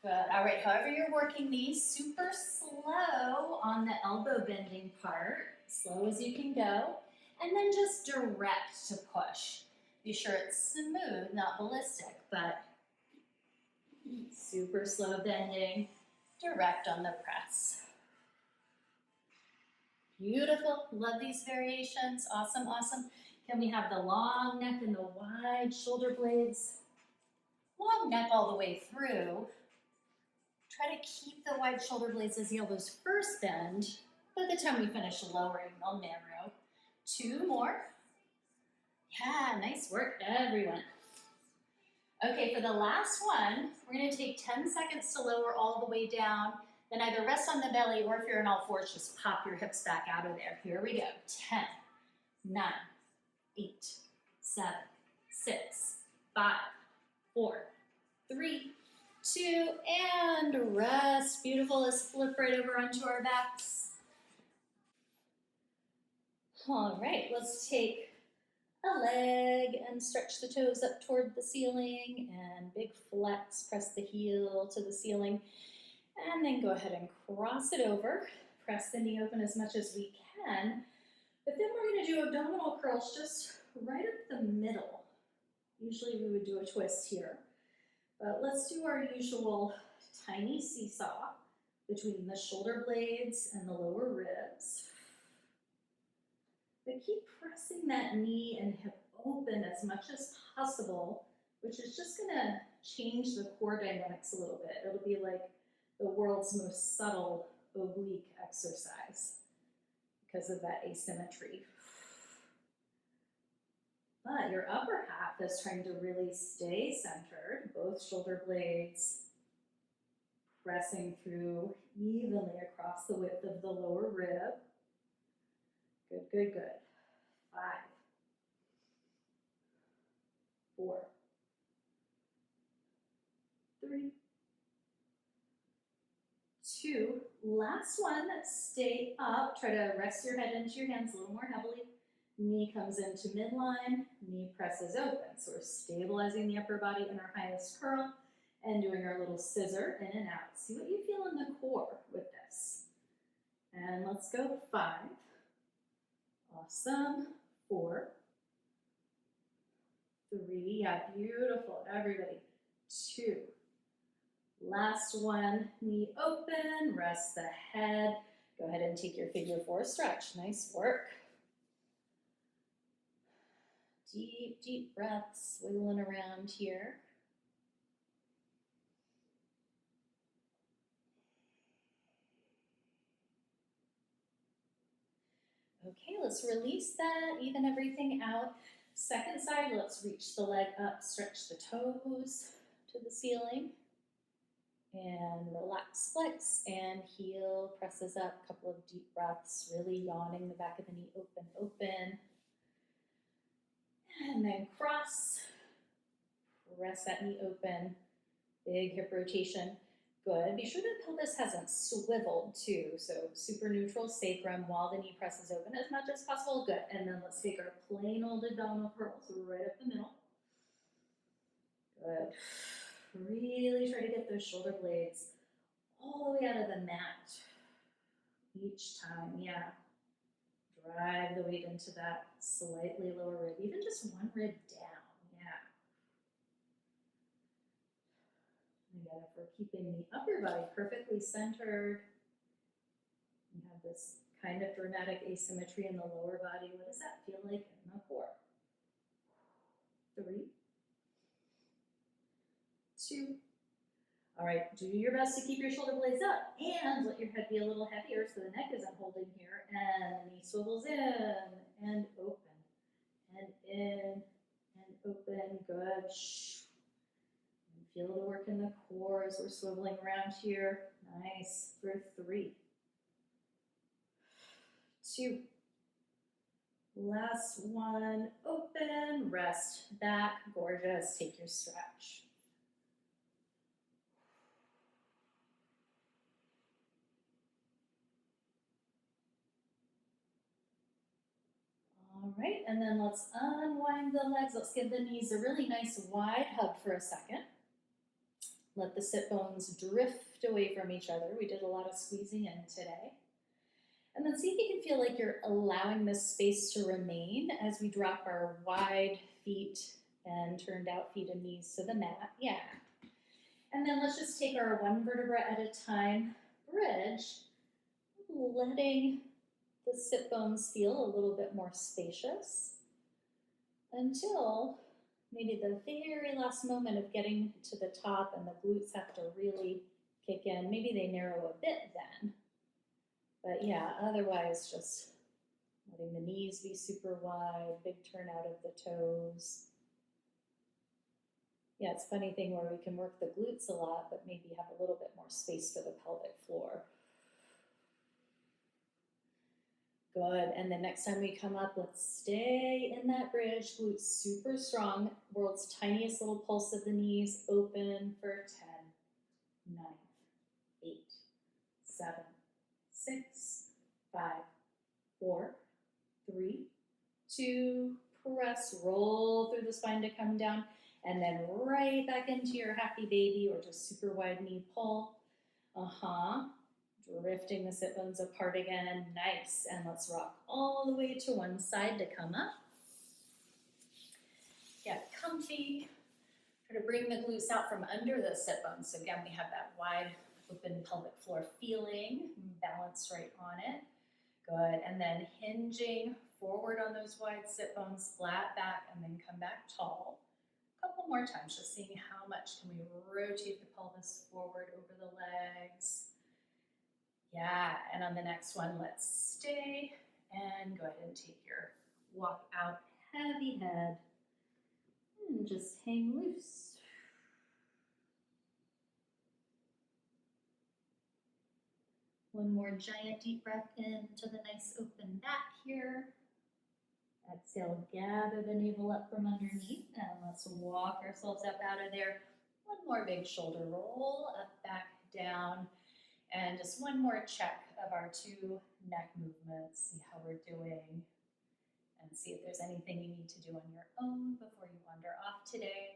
Good. All right, however you're working these, super slow on the elbow bending part, slow as you can go, and then just direct to push. Be sure it's smooth, not ballistic, but super slow bending, direct on the press. Beautiful, love these variations, awesome, awesome. Can we have the long neck and the wide shoulder blades? Long neck all the way through. Try to keep the wide shoulder blades as the elbows first bend. By the time we finish lowering, they'll narrow. 2 more. Yeah, nice work, everyone. Okay, for the last one, we're gonna take 10 seconds to lower all the way down, then either rest on the belly or if you're in all fours, just pop your hips back out of there. Here we go. 10, 9, 8, 7, 6, 5, 4, 3, 2, and rest. Beautiful. Let's flip right over onto our backs. All right, let's take a leg and stretch the toes up toward the ceiling and big flex, press the heel to the ceiling, and then go ahead and cross it over. Press the knee open as much as we can, but then we're going to do abdominal curls just right up the middle. Usually we would do a twist here, but let's do our usual tiny seesaw between the shoulder blades and the lower ribs. But keep pressing that knee and hip open as much as possible, which is just gonna change the core dynamics a little bit. It'll be like the world's most subtle oblique exercise because of that asymmetry. But your upper half is trying to really stay centered, both shoulder blades pressing through evenly across the width of the lower rib. Good, good, good. 5, 4, 3, 2. Last one, stay up. Try to rest your head into your hands a little more heavily. Knee comes into midline, knee presses open. So we're stabilizing the upper body in our highest curl and doing our little scissor in and out. See what you feel in the core with this. And let's go. 5. Awesome. 4, 3. Yeah, beautiful. Everybody. 2. Last one. Knee open. Rest the head. Go ahead and take your figure 4 stretch. Nice work. Deep, deep breaths. Wiggling around here. Okay, let's release that, even everything out. Second side, let's reach the leg up, stretch the toes to the ceiling. And relax, flex, and heel presses up. A couple of deep breaths, really yawning the back of the knee open, open. And then cross, press that knee open, big hip rotation. Good. Be sure the pelvis hasn't swiveled too. So super neutral sacrum while the knee presses open as much as possible. Good. And then let's take our plain old abdominal curls right up the middle. Good. Really try to get those shoulder blades all the way out of the mat each time. Yeah. Drive the weight into that slightly lower rib, even just one rib down. Yeah. Again, if we're keeping the upper body perfectly centered, you have this kind of dramatic asymmetry in the lower body. What does that feel like in the core? 3, 2. All right, do your best to keep your shoulder blades up and let your head be a little heavier so the neck isn't holding here. And the knee swivels in and open and in and open. Good. Feel the work in the core as we're swiveling around here. Nice. For 3, 2. Last one. Open. Rest back. Gorgeous. Take your stretch. All right, and then let's unwind the legs. Let's give the knees a really nice wide hug for a second. Let the sit bones drift away from each other. We did a lot of squeezing in today. And then see if you can feel like you're allowing this space to remain as we drop our wide feet and turned out feet and knees to the mat. Yeah. And then let's just take our one vertebra at a time bridge, letting the sit bones feel a little bit more spacious until maybe the very last moment of getting to the top and the glutes have to really kick in. Maybe they narrow a bit then. But yeah, otherwise just letting the knees be super wide, big turnout of the toes. Yeah, it's a funny thing where we can work the glutes a lot, but maybe have a little bit more space for the pelvic floor. Good, and then next time we come up, let's stay in that bridge, glutes super strong, world's tiniest little pulse of the knees, open for 10, 9, 8, 7, 6, 5, 4, 3, 2, press, roll through the spine to come down, and then right back into your happy baby or just super wide knee pull. Drifting the sit bones apart again, nice. And let's rock all the way to one side to come up. Get comfy. Try to bring the glutes out from under the sit bones. So again, we have that wide open pelvic floor feeling, balance right on it. Good, and then hinging forward on those wide sit bones, flat back, and then come back tall. A couple more times, just seeing how much can we rotate the pelvis forward over the legs. Yeah, and on the next one, let's stay and go ahead and take your walk out, heavy head, and just hang loose. One more giant deep breath into the nice open back here. Exhale, gather the navel up from underneath, and let's walk ourselves up out of there. One more big shoulder roll, up, back, down, and just one more check of our 2 neck movements, see how we're doing, and see if there's anything you need to do on your own before you wander off today.